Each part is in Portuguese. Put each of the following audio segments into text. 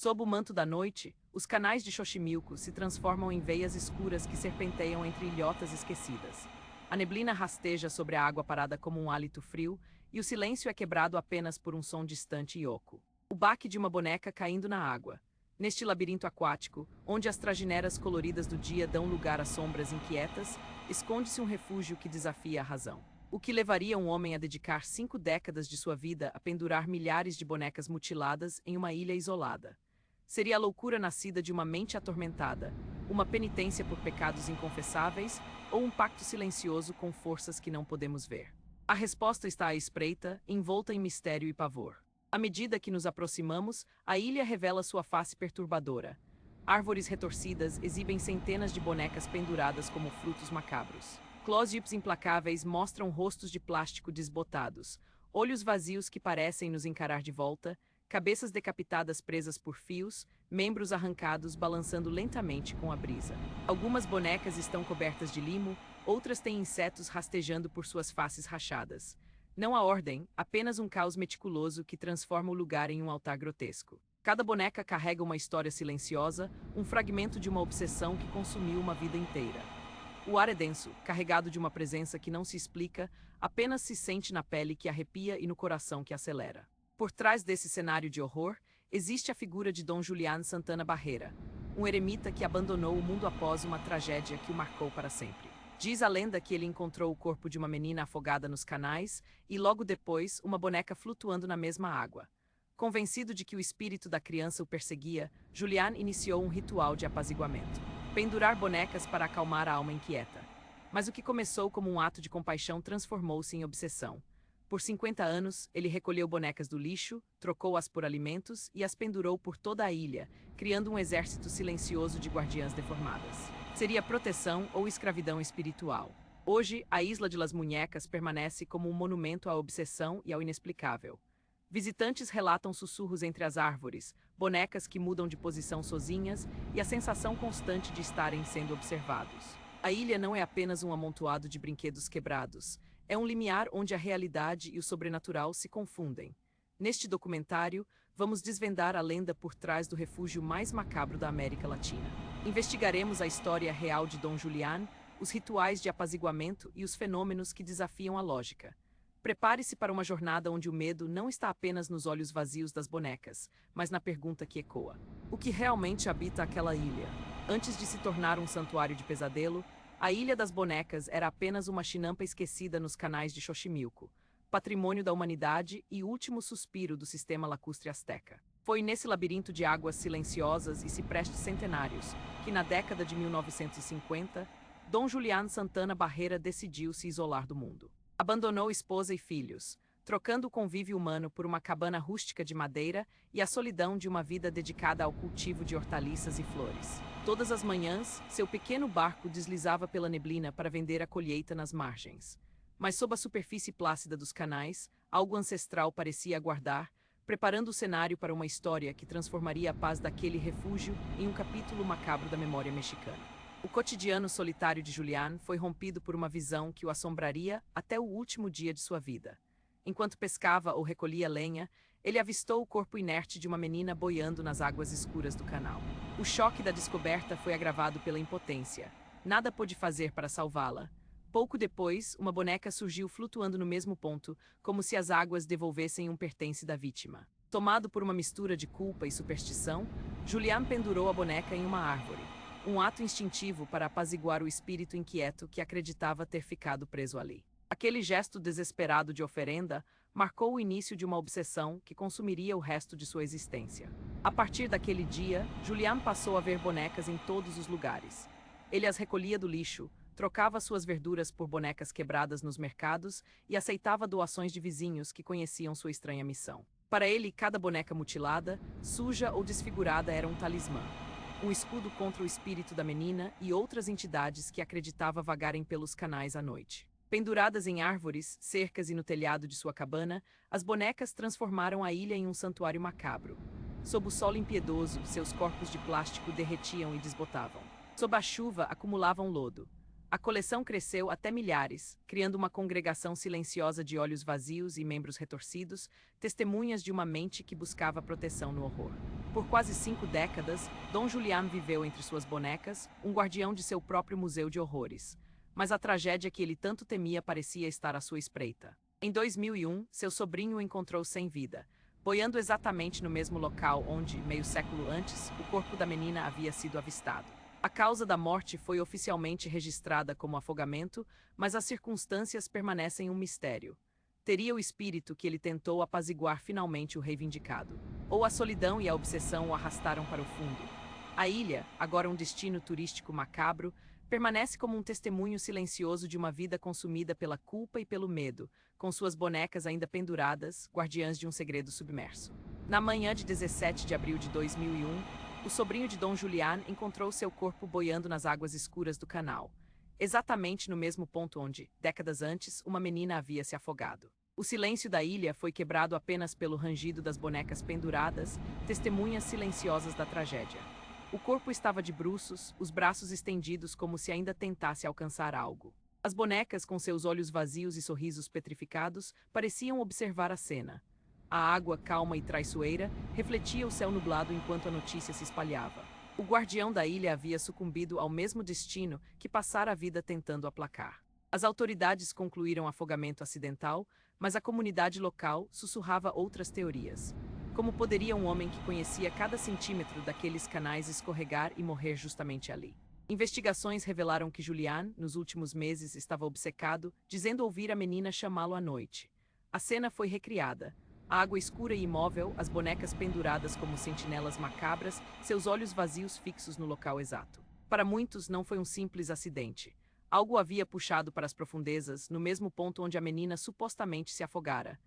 Sob o manto da noite, os canais de Xochimilco se transformam em veias escuras que serpenteiam entre ilhotas esquecidas. A neblina rasteja sobre a água parada como um hálito frio, e o silêncio é quebrado apenas por um som distante e oco. O baque de uma boneca caindo na água. Neste labirinto aquático, onde as tragineras coloridas do dia dão lugar a sombras inquietas, esconde-se um refúgio que desafia a razão. O que levaria um homem a dedicar 5 décadas de sua vida a pendurar milhares de bonecas mutiladas em uma ilha isolada? Seria a loucura nascida de uma mente atormentada, uma penitência por pecados inconfessáveis ou um pacto silencioso com forças que não podemos ver? A resposta está à espreita, envolta em mistério e pavor. À medida que nos aproximamos, a ilha revela sua face perturbadora. Árvores retorcidas exibem centenas de bonecas penduradas como frutos macabros. Close-ups implacáveis mostram rostos de plástico desbotados, olhos vazios que parecem nos encarar de volta, cabeças decapitadas presas por fios, membros arrancados balançando lentamente com a brisa. Algumas bonecas estão cobertas de limo, outras têm insetos rastejando por suas faces rachadas. Não há ordem, apenas um caos meticuloso que transforma o lugar em um altar grotesco. Cada boneca carrega uma história silenciosa, um fragmento de uma obsessão que consumiu uma vida inteira. O ar é denso, carregado de uma presença que não se explica, apenas se sente na pele que arrepia e no coração que acelera. Por trás desse cenário de horror, existe a figura de Dom Julián Santana Barreira, um eremita que abandonou o mundo após uma tragédia que o marcou para sempre. Diz a lenda que ele encontrou o corpo de uma menina afogada nos canais e, logo depois, uma boneca flutuando na mesma água. Convencido de que o espírito da criança o perseguia, Julián iniciou um ritual de apaziguamento. Pendurar bonecas para acalmar a alma inquieta. Mas o que começou como um ato de compaixão transformou-se em obsessão. Por 50 anos, ele recolheu bonecas do lixo, trocou-as por alimentos e as pendurou por toda a ilha, criando um exército silencioso de guardiãs deformadas. Seria proteção ou escravidão espiritual. Hoje, a Isla de Las Muñecas permanece como um monumento à obsessão e ao inexplicável. Visitantes relatam sussurros entre as árvores, bonecas que mudam de posição sozinhas e a sensação constante de estarem sendo observados. A ilha não é apenas um amontoado de brinquedos quebrados, é um limiar onde a realidade e o sobrenatural se confundem. Neste documentário, vamos desvendar a lenda por trás do refúgio mais macabro da América Latina. Investigaremos a história real de Dom Julián, os rituais de apaziguamento e os fenômenos que desafiam a lógica. Prepare-se para uma jornada onde o medo não está apenas nos olhos vazios das bonecas, mas na pergunta que ecoa: o que realmente habita aquela ilha? Antes de se tornar um santuário de pesadelo, a Ilha das Bonecas era apenas uma chinampa esquecida nos canais de Xochimilco, patrimônio da humanidade e último suspiro do sistema lacustre azteca. Foi nesse labirinto de águas silenciosas e ciprestes centenários que, na década de 1950, Dom Julián Santana Barreira decidiu se isolar do mundo. Abandonou esposa e filhos, trocando o convívio humano por uma cabana rústica de madeira e a solidão de uma vida dedicada ao cultivo de hortaliças e flores. Todas as manhãs, seu pequeno barco deslizava pela neblina para vender a colheita nas margens. Mas sob a superfície plácida dos canais, algo ancestral parecia aguardar, preparando o cenário para uma história que transformaria a paz daquele refúgio em um capítulo macabro da memória mexicana. O cotidiano solitário de Julián foi rompido por uma visão que o assombraria até o último dia de sua vida. Enquanto pescava ou recolhia lenha, ele avistou o corpo inerte de uma menina boiando nas águas escuras do canal. O choque da descoberta foi agravado pela impotência. Nada pôde fazer para salvá-la. Pouco depois, uma boneca surgiu flutuando no mesmo ponto, como se as águas devolvessem um pertence da vítima. Tomado por uma mistura de culpa e superstição, Julián pendurou a boneca em uma árvore. Um ato instintivo para apaziguar o espírito inquieto que acreditava ter ficado preso ali. Aquele gesto desesperado de oferenda marcou o início de uma obsessão que consumiria o resto de sua existência. A partir daquele dia, Julián passou a ver bonecas em todos os lugares. Ele as recolhia do lixo, trocava suas verduras por bonecas quebradas nos mercados e aceitava doações de vizinhos que conheciam sua estranha missão. Para ele, cada boneca mutilada, suja ou desfigurada era um talismã. Um escudo contra o espírito da menina e outras entidades que acreditava vagarem pelos canais à noite. Penduradas em árvores, cercas e no telhado de sua cabana, as bonecas transformaram a ilha em um santuário macabro. Sob o sol impiedoso, seus corpos de plástico derretiam e desbotavam. Sob a chuva, acumulavam lodo. A coleção cresceu até milhares, criando uma congregação silenciosa de olhos vazios e membros retorcidos, testemunhas de uma mente que buscava proteção no horror. Por quase 5 décadas, Dom Julián viveu entre suas bonecas, um guardião de seu próprio museu de horrores. Mas a tragédia que ele tanto temia parecia estar à sua espreita. Em 2001, seu sobrinho o encontrou sem vida, boiando exatamente no mesmo local onde, meio século antes, o corpo da menina havia sido avistado. A causa da morte foi oficialmente registrada como afogamento, mas as circunstâncias permanecem um mistério. Teria o espírito que ele tentou apaziguar finalmente o reivindicado? Ou a solidão e a obsessão o arrastaram para o fundo? A ilha, agora um destino turístico macabro, permanece como um testemunho silencioso de uma vida consumida pela culpa e pelo medo, com suas bonecas ainda penduradas, guardiãs de um segredo submerso. Na manhã de 17 de abril de 2001, o sobrinho de Dom Julián encontrou seu corpo boiando nas águas escuras do canal, exatamente no mesmo ponto onde, décadas antes, uma menina havia se afogado. O silêncio da ilha foi quebrado apenas pelo rangido das bonecas penduradas, testemunhas silenciosas da tragédia. O corpo estava de bruços, os braços estendidos como se ainda tentasse alcançar algo. As bonecas, com seus olhos vazios e sorrisos petrificados, pareciam observar a cena. A água, calma e traiçoeira, refletia o céu nublado enquanto a notícia se espalhava. O guardião da ilha havia sucumbido ao mesmo destino que passara a vida tentando aplacar. As autoridades concluíram afogamento acidental, mas a comunidade local sussurrava outras teorias. Como poderia um homem que conhecia cada centímetro daqueles canais escorregar e morrer justamente ali? Investigações revelaram que Julián, nos últimos meses, estava obcecado, dizendo ouvir a menina chamá-lo à noite. A cena foi recriada. A água escura e imóvel, as bonecas penduradas como sentinelas macabras, seus olhos vazios fixos no local exato. Para muitos, não foi um simples acidente. Algo havia puxado para as profundezas, no mesmo ponto onde a menina supostamente se afogara.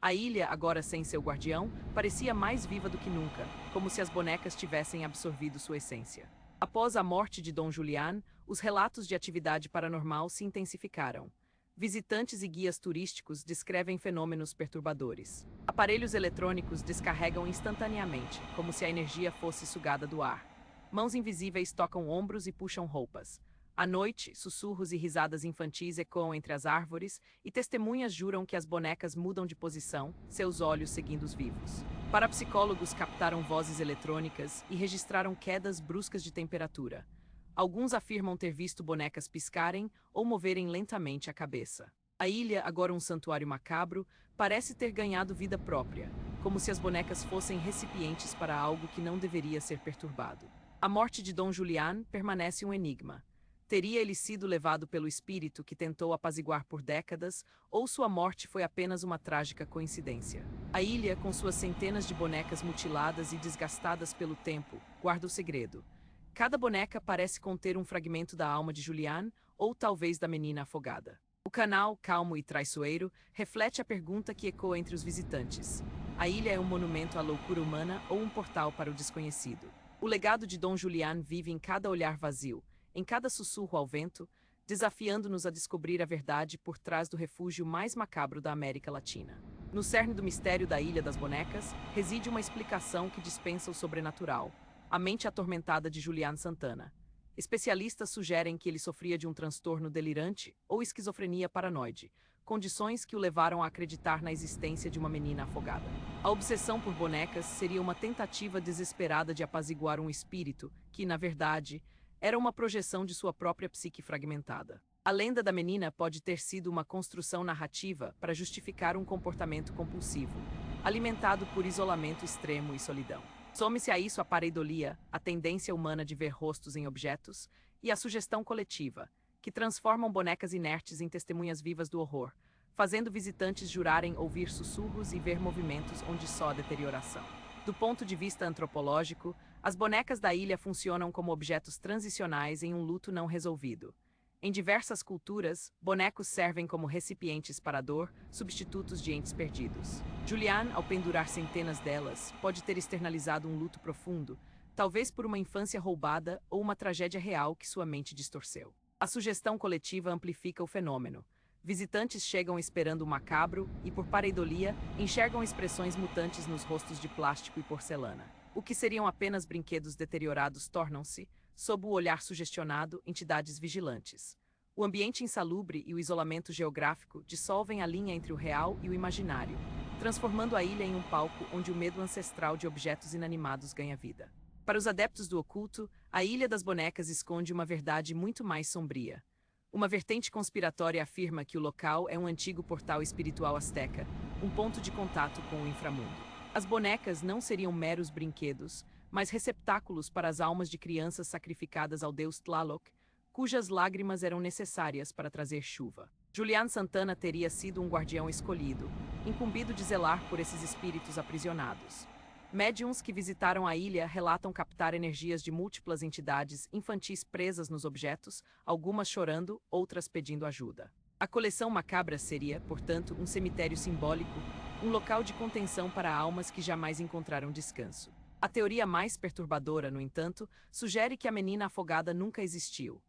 A ilha, agora sem seu guardião, parecia mais viva do que nunca, como se as bonecas tivessem absorvido sua essência. Após a morte de Dom Julián, os relatos de atividade paranormal se intensificaram. Visitantes e guias turísticos descrevem fenômenos perturbadores. Aparelhos eletrônicos descarregam instantaneamente, como se a energia fosse sugada do ar. Mãos invisíveis tocam ombros e puxam roupas. À noite, sussurros e risadas infantis ecoam entre as árvores e testemunhas juram que as bonecas mudam de posição, seus olhos seguindo os vivos. Parapsicólogos captaram vozes eletrônicas e registraram quedas bruscas de temperatura. Alguns afirmam ter visto bonecas piscarem ou moverem lentamente a cabeça. A ilha, agora um santuário macabro, parece ter ganhado vida própria, como se as bonecas fossem recipientes para algo que não deveria ser perturbado. A morte de Dom Julián permanece um enigma. Teria ele sido levado pelo espírito que tentou apaziguar por décadas, ou sua morte foi apenas uma trágica coincidência? A ilha, com suas centenas de bonecas mutiladas e desgastadas pelo tempo, guarda o segredo. Cada boneca parece conter um fragmento da alma de Julián, ou talvez da menina afogada. O canal, calmo e traiçoeiro, reflete a pergunta que ecoa entre os visitantes. A ilha é um monumento à loucura humana ou um portal para o desconhecido? O legado de Dom Julián vive em cada olhar vazio, em cada sussurro ao vento, desafiando-nos a descobrir a verdade por trás do refúgio mais macabro da América Latina. No cerne do mistério da Ilha das Bonecas, reside uma explicação que dispensa o sobrenatural: a mente atormentada de Julián Santana. Especialistas sugerem que ele sofria de um transtorno delirante ou esquizofrenia paranoide, condições que o levaram a acreditar na existência de uma menina afogada. A obsessão por bonecas seria uma tentativa desesperada de apaziguar um espírito que, na verdade, era uma projeção de sua própria psique fragmentada. A lenda da menina pode ter sido uma construção narrativa para justificar um comportamento compulsivo, alimentado por isolamento extremo e solidão. Some-se a isso a pareidolia, a tendência humana de ver rostos em objetos, e a sugestão coletiva, que transformam bonecas inertes em testemunhas vivas do horror, fazendo visitantes jurarem ouvir sussurros e ver movimentos onde só há deterioração. Do ponto de vista antropológico, as bonecas da ilha funcionam como objetos transicionais em um luto não resolvido. Em diversas culturas, bonecos servem como recipientes para a dor, substitutos de entes perdidos. Julián, ao pendurar centenas delas, pode ter externalizado um luto profundo, talvez por uma infância roubada ou uma tragédia real que sua mente distorceu. A sugestão coletiva amplifica o fenômeno. Visitantes chegam esperando o macabro e, por pareidolia, enxergam expressões mutantes nos rostos de plástico e porcelana. O que seriam apenas brinquedos deteriorados tornam-se, sob o olhar sugestionado, entidades vigilantes. O ambiente insalubre e o isolamento geográfico dissolvem a linha entre o real e o imaginário, transformando a ilha em um palco onde o medo ancestral de objetos inanimados ganha vida. Para os adeptos do oculto, a Ilha das Bonecas esconde uma verdade muito mais sombria. Uma vertente conspiratória afirma que o local é um antigo portal espiritual asteca, um ponto de contato com o inframundo. As bonecas não seriam meros brinquedos, mas receptáculos para as almas de crianças sacrificadas ao deus Tlaloc, cujas lágrimas eram necessárias para trazer chuva. Julian Santana teria sido um guardião escolhido, incumbido de zelar por esses espíritos aprisionados. Médiuns que visitaram a ilha relatam captar energias de múltiplas entidades infantis presas nos objetos, algumas chorando, outras pedindo ajuda. A coleção macabra seria, portanto, um cemitério simbólico, um local de contenção para almas que jamais encontraram descanso. A teoria mais perturbadora, no entanto, sugere que a menina afogada nunca existiu.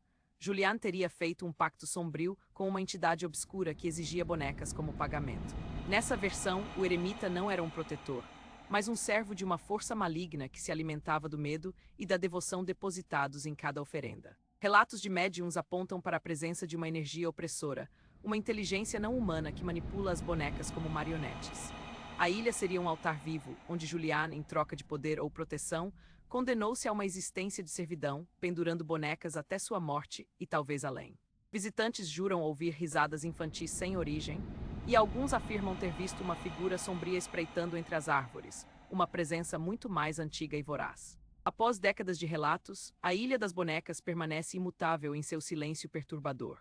Julian teria feito um pacto sombrio com uma entidade obscura que exigia bonecas como pagamento. Nessa versão, o eremita não era um protetor, mas um servo de uma força maligna que se alimentava do medo e da devoção depositados em cada oferenda. Relatos de médiuns apontam para a presença de uma energia opressora, uma inteligência não humana que manipula as bonecas como marionetes. A ilha seria um altar vivo, onde Julian, em troca de poder ou proteção, condenou-se a uma existência de servidão, pendurando bonecas até sua morte e talvez além. Visitantes juram ouvir risadas infantis sem origem, e alguns afirmam ter visto uma figura sombria espreitando entre as árvores, uma presença muito mais antiga e voraz. Após décadas de relatos, a Ilha das Bonecas permanece imutável em seu silêncio perturbador.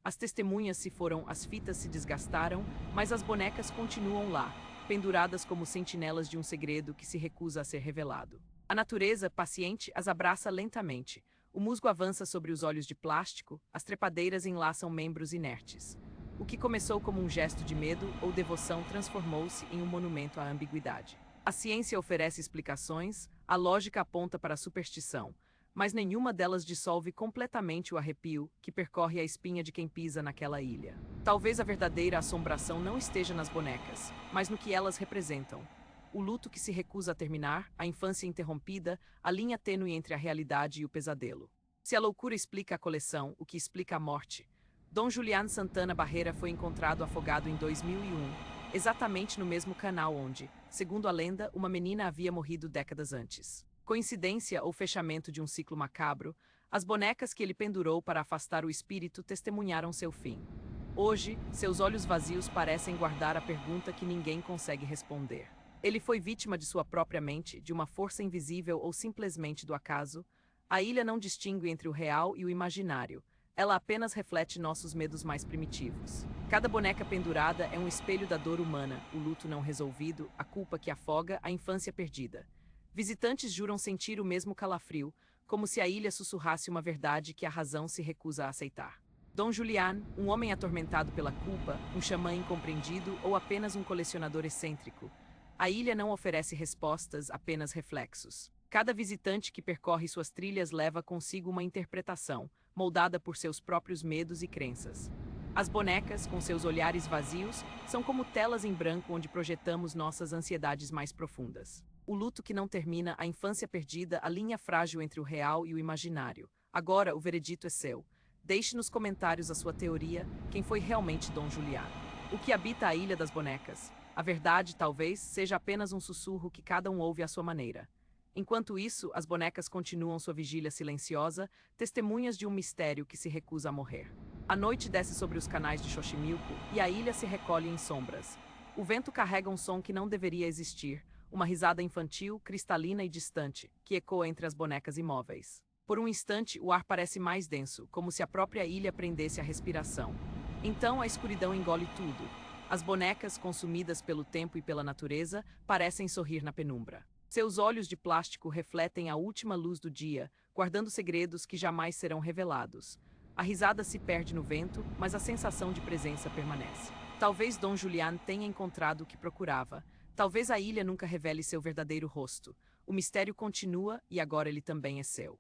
As testemunhas se foram, as fitas se desgastaram, mas as bonecas continuam lá, penduradas como sentinelas de um segredo que se recusa a ser revelado. A natureza, paciente, as abraça lentamente. O musgo avança sobre os olhos de plástico, as trepadeiras enlaçam membros inertes. O que começou como um gesto de medo ou devoção transformou-se em um monumento à ambiguidade. A ciência oferece explicações, a lógica aponta para a superstição, mas nenhuma delas dissolve completamente o arrepio que percorre a espinha de quem pisa naquela ilha. Talvez a verdadeira assombração não esteja nas bonecas, mas no que elas representam. O luto que se recusa a terminar, a infância interrompida, a linha tênue entre a realidade e o pesadelo. Se a loucura explica a coleção, o que explica a morte? Dom Julian Santana Barreira foi encontrado afogado em 2001, exatamente no mesmo canal onde, segundo a lenda, uma menina havia morrido décadas antes. Coincidência ou fechamento de um ciclo macabro, as bonecas que ele pendurou para afastar o espírito testemunharam seu fim. Hoje, seus olhos vazios parecem guardar a pergunta que ninguém consegue responder. Ele foi vítima de sua própria mente, de uma força invisível ou simplesmente do acaso? A ilha não distingue entre o real e o imaginário. Ela apenas reflete nossos medos mais primitivos. Cada boneca pendurada é um espelho da dor humana, o luto não resolvido, a culpa que afoga, a infância perdida. Visitantes juram sentir o mesmo calafrio, como se a ilha sussurrasse uma verdade que a razão se recusa a aceitar. Dom Julian, um homem atormentado pela culpa, um xamã incompreendido ou apenas um colecionador excêntrico. A ilha não oferece respostas, apenas reflexos. Cada visitante que percorre suas trilhas leva consigo uma interpretação, moldada por seus próprios medos e crenças. As bonecas, com seus olhares vazios, são como telas em branco onde projetamos nossas ansiedades mais profundas. O luto que não termina, a infância perdida, a linha frágil entre o real e o imaginário. Agora, o veredito é seu. Deixe nos comentários a sua teoria, quem foi realmente Dom Julian. O que habita a Ilha das Bonecas? A verdade, talvez, seja apenas um sussurro que cada um ouve à sua maneira. Enquanto isso, as bonecas continuam sua vigília silenciosa, testemunhas de um mistério que se recusa a morrer. A noite desce sobre os canais de Xochimilco e a ilha se recolhe em sombras. O vento carrega um som que não deveria existir, uma risada infantil, cristalina e distante, que ecoa entre as bonecas imóveis. Por um instante, o ar parece mais denso, como se a própria ilha prendesse a respiração. Então, a escuridão engole tudo. As bonecas, consumidas pelo tempo e pela natureza, parecem sorrir na penumbra. Seus olhos de plástico refletem a última luz do dia, guardando segredos que jamais serão revelados. A risada se perde no vento, mas a sensação de presença permanece. Talvez Dom Julian tenha encontrado o que procurava. Talvez a ilha nunca revele seu verdadeiro rosto. O mistério continua e agora ele também é seu.